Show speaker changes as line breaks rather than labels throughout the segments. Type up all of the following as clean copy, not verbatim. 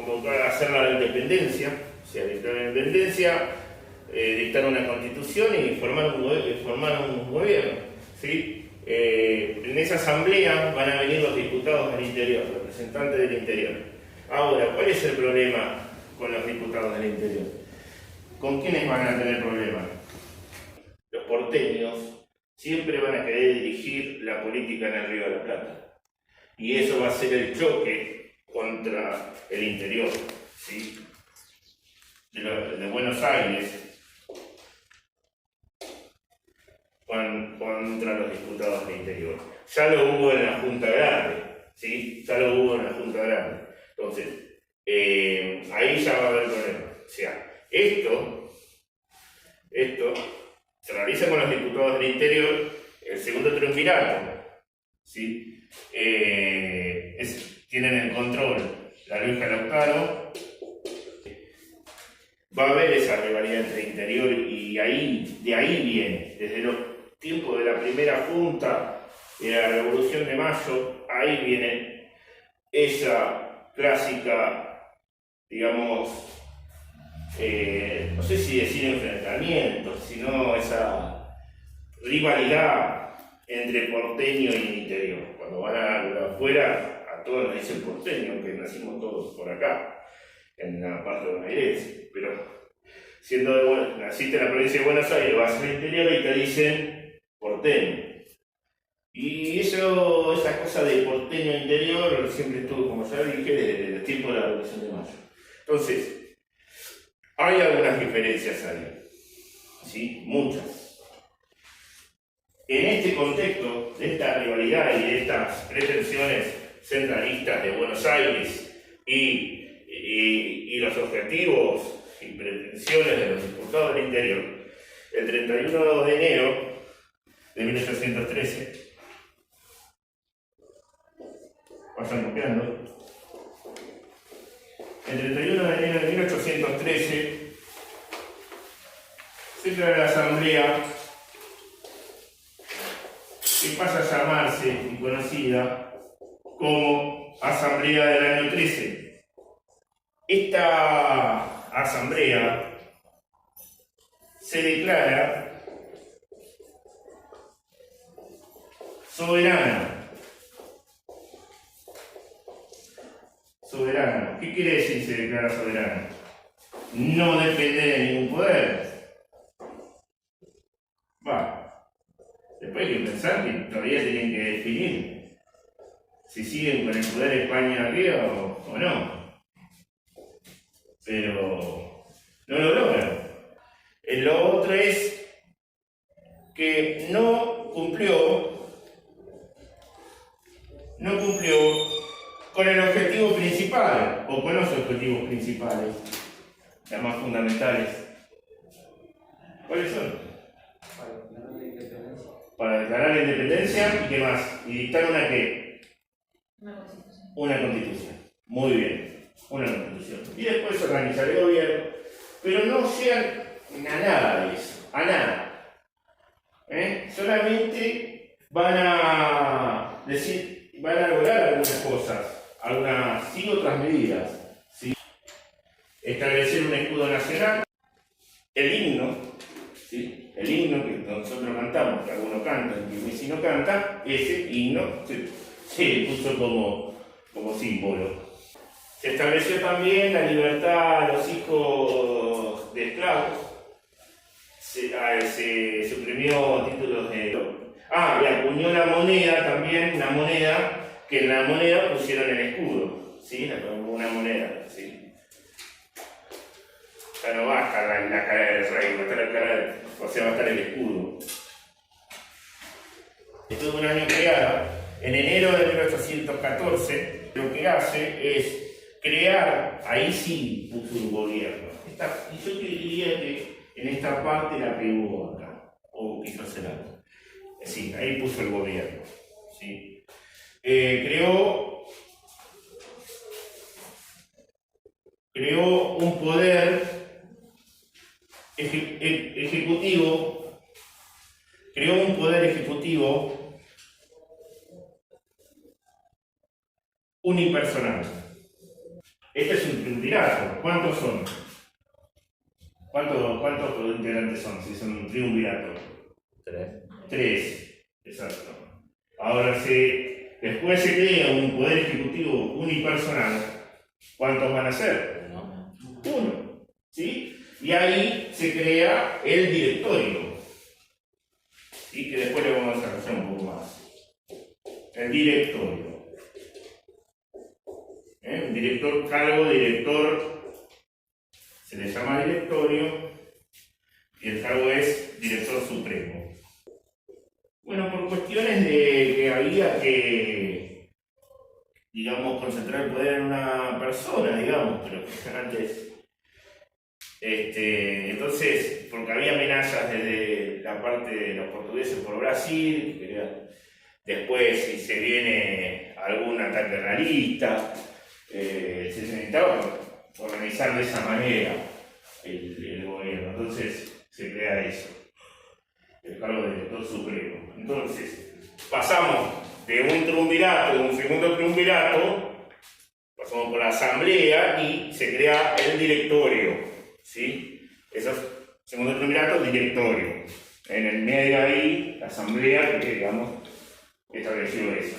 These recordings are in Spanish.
convocar a hacer la independencia, o sea, dictar la independencia, dictar una constitución y formar un gobierno, ¿sí? En esa asamblea van a venir los diputados del interior, representantes del interior. Ahora, ¿cuál es el problema con los diputados del interior? ¿Con quiénes van a tener problemas? Los porteños siempre van a querer dirigir la política en el Río de la Plata. Y eso va a ser el choque contra el interior, ¿sí? de Buenos Aires contra los diputados del interior. Ya lo hubo en la Junta Grande, ¿sí? Ya lo hubo en la Junta Grande. Entonces, ahí ya va a haber problema. O sea, esto se realiza con los diputados del interior, el segundo triunvirato, ¿sí? Tienen el control la Luisa Lautaro. Va a haber esa rivalidad entre el interior y de ahí viene, desde los tiempos de la primera Junta, de la Revolución de Mayo, ahí viene esa clásica, digamos, no sé si decir enfrentamiento, sino esa rivalidad entre porteño y interior. Cuando van a afuera, a todos nos dicen porteño, aunque nacimos todos por acá, en la parte bonaerense, pero naciste en la provincia de Buenos Aires, vas al interior y te dicen porteño. Y esa cosa de porteño interior siempre estuvo, como ya dije, desde el tiempo de la Revolución de Mayo. Entonces, hay algunas diferencias ahí, ¿sí? Muchas. En este contexto, de esta rivalidad y de estas pretensiones centralistas de Buenos Aires y los objetivos y pretensiones de los diputados del interior, el 31 de enero de 1813, vayan copiando, el 31 de enero de 1813 se crea la asamblea que pasa a llamarse y conocida como Asamblea del año 13. Esta asamblea se declara soberana. Soberana. ¿Qué quiere decir se declara soberana? No depende de ningún poder. Después hay que pensar que todavía tienen que definir si siguen con el poder de España arriba o no. Pero no lo logran. Lo otro es que no cumplió con el objetivo principal, o con los objetivos principales, los más fundamentales. ¿Cuáles son? Para declarar la independencia y qué más. Y dictar una qué. Una constitución. Muy bien. Una constitución. Y después organizar el gobierno. Pero no llegan a nada de eso. A nada. Solamente van a lograr algunas cosas. Sí, otras medidas. ¿Sí? Establecer un escudo nacional. El himno. ¿Sí? El himno que nosotros cantamos, que algunos cantan y Messi no canta, ese himno se puso como símbolo. Se estableció también la libertad a los hijos de esclavos, se suprimió títulos de... y acuñó la moneda también, una moneda, que en la moneda pusieron el escudo, ¿sí? Una moneda, ¿sí? Ya no va a estar la cara del rey, va a estar el escudo. Esto es un año creada. En enero de 1814, lo que hace es crear, ahí sí puso un gobierno. Y yo diría que en esta parte la pegó acá, o quiso hacer algo. Sí, ahí puso el gobierno. ¿Sí? Creó un poder ejecutivo, unipersonal. Este es un triunvirato. ¿Cuántos son? ¿Cuántos integrantes son si son un triunvirato? Tres, exacto. Ahora, después se crea un poder ejecutivo unipersonal, ¿cuántos van a ser? Uno. ¿Sí? Y ahí se crea el directorio. Y que después le vamos a hacer un poco más. El directorio. Un director, cargo director, se le llama directorio, y el cargo es director supremo. Bueno, por cuestiones de que había que, digamos, concentrar el poder en una persona, digamos, pero antes, entonces, porque había amenazas desde la parte de los portugueses por Brasil, después si se viene algún ataque realista, se necesitaba organizar de esa manera el gobierno, entonces se crea eso, el cargo de director supremo. Entonces, pasamos de un triunvirato, de un segundo triunvirato, pasamos por la asamblea y se crea el directorio, ¿sí? Esos segundo triunvirato, directorio. En el medio ahí, la asamblea, que digamos, estableció eso.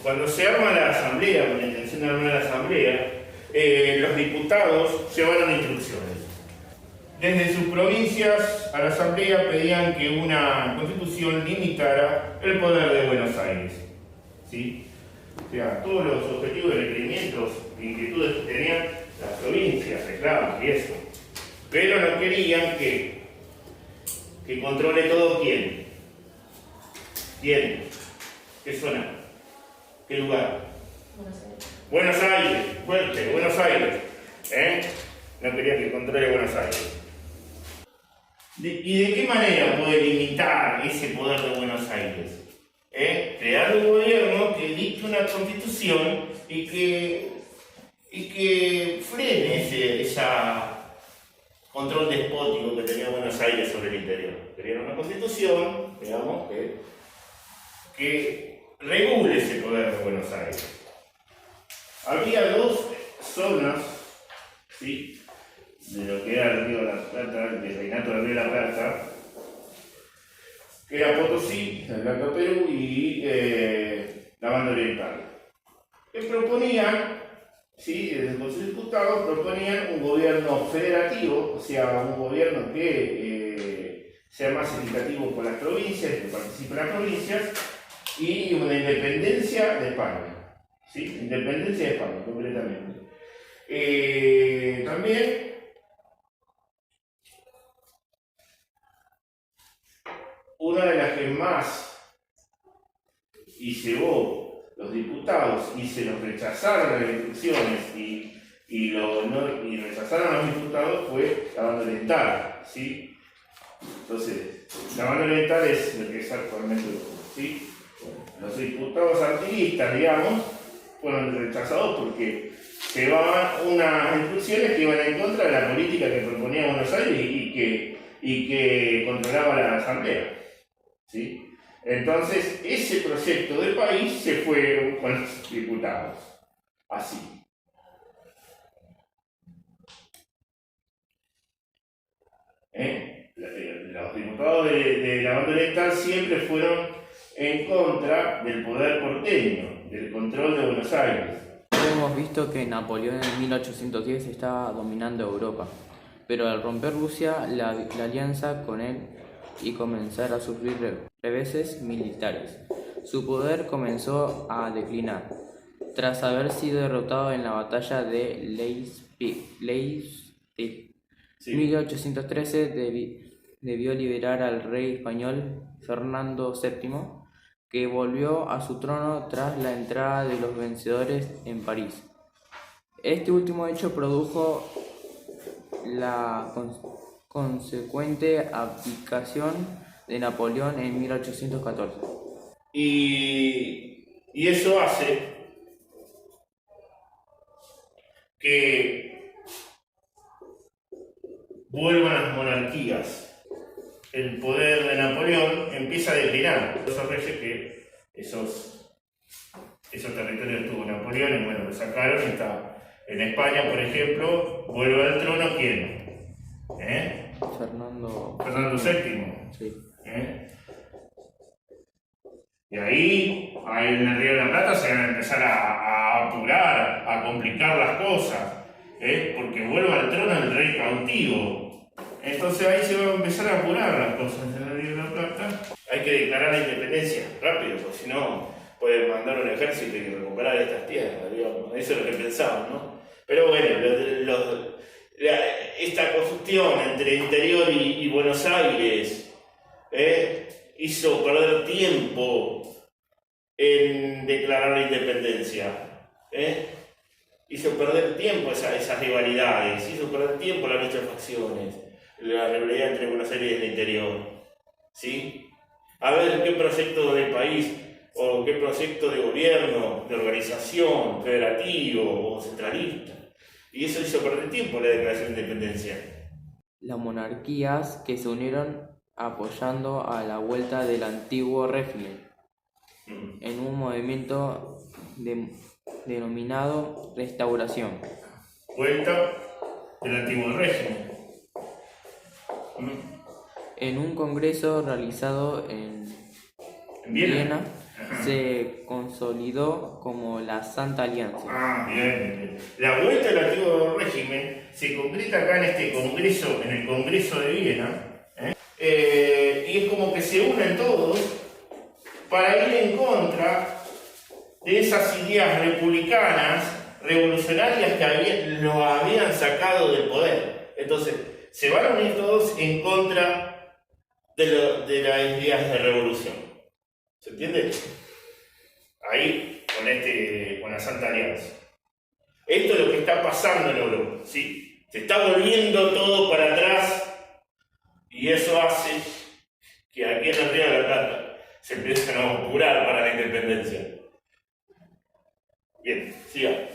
Cuando se arma la asamblea, con la intención de armar la asamblea, los diputados llevaron instrucciones. Desde sus provincias a la asamblea pedían que una constitución limitara el poder de Buenos Aires. ¿Sí? O sea, todos los objetivos de requerimientos e inquietudes que tenían las provincias, reclamos y eso. Pero no querían que controle todo quién. ¿Quién? ¿Qué zona? ¿Qué lugar? Buenos Aires, fuerte, Buenos Aires. No quería que controle Buenos Aires. ¿Y de qué manera puede limitar ese poder de Buenos Aires? Crear un gobierno que dicte una constitución y que frene ese control despótico que tenía Buenos Aires sobre el interior. Crear una constitución, digamos, que regule ese poder de Buenos Aires. Había dos zonas, ¿sí?, de lo que era el Río de la Plata, el reinato del Río de la Plata, que era Potosí, el Alto Perú y la Banda Oriental, que proponían, ¿sí?, desde el Consejo de Diputados proponían un gobierno federativo, o sea, un gobierno que sea más equitativo con las provincias, que participe en las provincias, y una independencia de España, ¿sí? Independencia de España, completamente. También una de las que más y llevó los diputados y se los rechazaron las elecciones y rechazaron a los diputados fue la Banda Oriental, ¿sí? Entonces, la Banda Oriental es lo que es actualmente, ¿sí? Los diputados artiguistas, digamos, fueron rechazados porque llevaban unas instrucciones que iban en contra de la política que proponía Buenos Aires y que controlaba la asamblea, ¿sí? Entonces, ese proyecto de país se fue con los diputados, así. Los diputados de la Banda Oriental siempre fueron en contra del poder porteño, del control de Buenos Aires.
Hemos visto que Napoleón en 1810 estaba dominando Europa, pero al romper Rusia la alianza con él y comenzar a sufrir reveses militares, su poder comenzó a declinar. Tras haber sido derrotado en la batalla de Leipzig, sí. 1813 debió liberar al rey español Fernando VII que volvió a su trono tras la entrada de los vencedores en París. Este último hecho produjo la consecuente abdicación de Napoleón en 1814.
Y eso hace que vuelvan las monarquías. El poder de Napoleón empieza a declinar. Esos reyes que esos territorios tuvo Napoleón y bueno, lo sacaron. Está en España, por ejemplo, vuelve al trono ¿quién?
Fernando
VII.
Sí.
Y ahí, en el Río de la Plata, se van a empezar a apurar, a complicar las cosas, porque vuelve al trono el rey cautivo. Entonces ahí se van a empezar a apurar las cosas en el Río de la Plata. Hay que declarar la independencia rápido, porque si no pueden mandar un ejército y recuperar estas tierras, digamos. Eso es lo que pensaban, ¿no? Pero bueno, esta cuestión entre Interior y Buenos Aires hizo perder tiempo en declarar la independencia. Hizo perder tiempo esas rivalidades, hizo perder tiempo la lucha de facciones, la rivalidad entre Buenos Aires y el interior. ¿Sí? A ver qué proyecto de país o qué proyecto de gobierno, de organización, federativo o centralista. Y eso hizo perder tiempo la declaración de independencia.
Las monarquías que se unieron apoyando a la vuelta del antiguo régimen en un movimiento denominado Restauración.
Vuelta del antiguo régimen.
En un congreso realizado en Viena, se consolidó como la Santa Alianza.
Bien. La vuelta del antiguo régimen se concreta acá en este congreso, en el Congreso de Viena, y es como que se unen todos para ir en contra de esas ideas republicanas, revolucionarias que lo habían sacado del poder. Entonces, se van a unir todos en contra de las ideas de revolución. ¿Se entiende? Ahí, con la Santa Alianza. Esto es lo que está pasando en Europa, ¿sí? Se está volviendo todo para atrás y eso hace que aquí en el Río de la Plata se empiecen a apurar para la independencia. Bien, siga.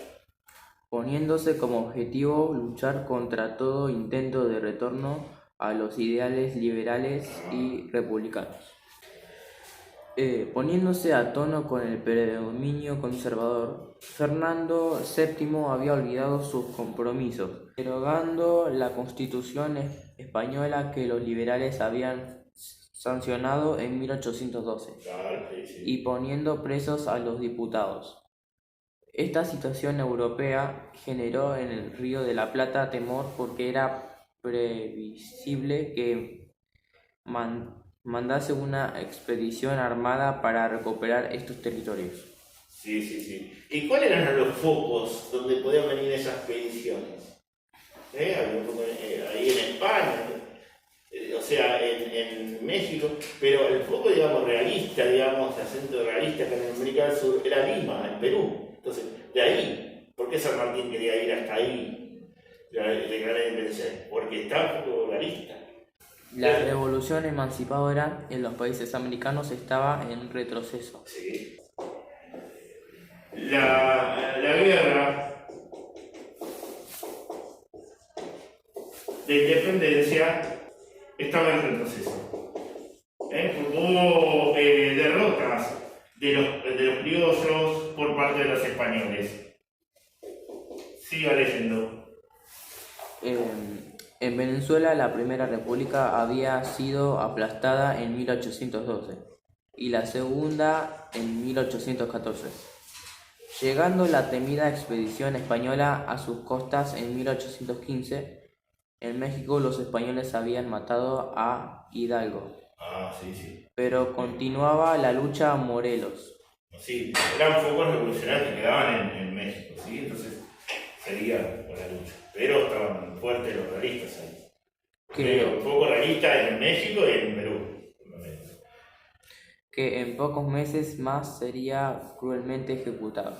Poniéndose como objetivo luchar contra todo intento de retorno a los ideales liberales y republicanos. Poniéndose a tono con el predominio conservador, Fernando VII había olvidado sus compromisos, derogando la Constitución española que los liberales habían sancionado en 1812 y poniendo presos a los diputados. Esta situación europea generó en el Río de la Plata temor porque era previsible que mandase una expedición armada para recuperar estos territorios.
Sí. ¿Y cuáles eran los focos donde podían venir esas expediciones? Ahí en España, o sea, en México, pero el foco, digamos, realista, digamos, el centro realista acá en América del Sur era Lima, en Perú. Entonces, de ahí, ¿por qué San Martín quería ir hasta ahí? Declarar la independencia, porque estaba un poco realista.
La revolución emancipadora en los países americanos estaba en retroceso.
Sí. La guerra de independencia estaba en retroceso. Hubo derrotas de los criollos por parte de los españoles. Siga leyendo.
En Venezuela la Primera República había sido aplastada en 1812 y la segunda en 1814, llegando la temida expedición española a sus costas en 1815. En México los españoles habían matado a Hidalgo.
Sí.
Pero continuaba la lucha a Morelos.
Sí, eran focos revolucionarios que quedaban en México, ¿sí? Entonces seguía con la lucha. Pero estaban fuertes los realistas ahí. Focos realistas en México y en Perú.
que en pocos meses más sería cruelmente ejecutado.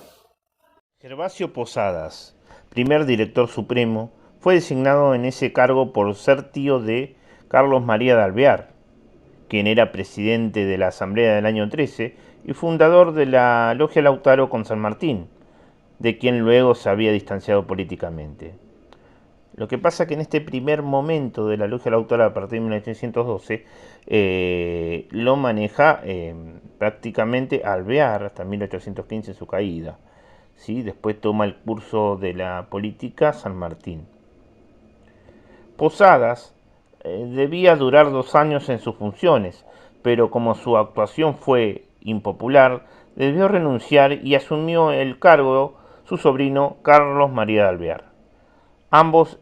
Gervasio Posadas, primer director supremo, fue designado en ese cargo por ser tío de Carlos María de Alvear, quien era presidente de la Asamblea del año 13 y fundador de la Logia Lautaro con San Martín, de quien luego se había distanciado políticamente. Lo que pasa que en este primer momento de la Logia Lautaro, a partir de 1812, lo maneja prácticamente Alvear hasta 1815 en su caída. ¿Sí? Después toma el curso de la política San Martín. Posadas debía durar 2 años en sus funciones, pero como su actuación fue impopular, debió renunciar y asumió el cargo su sobrino Carlos María de Alvear. Ambos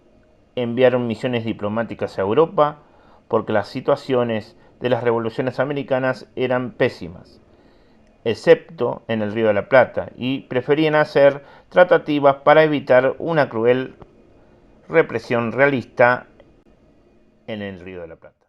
enviaron misiones diplomáticas a Europa porque las situaciones de las revoluciones americanas eran pésimas, excepto en el Río de la Plata, y preferían hacer tratativas para evitar una cruel represión realista en el Río de la Plata.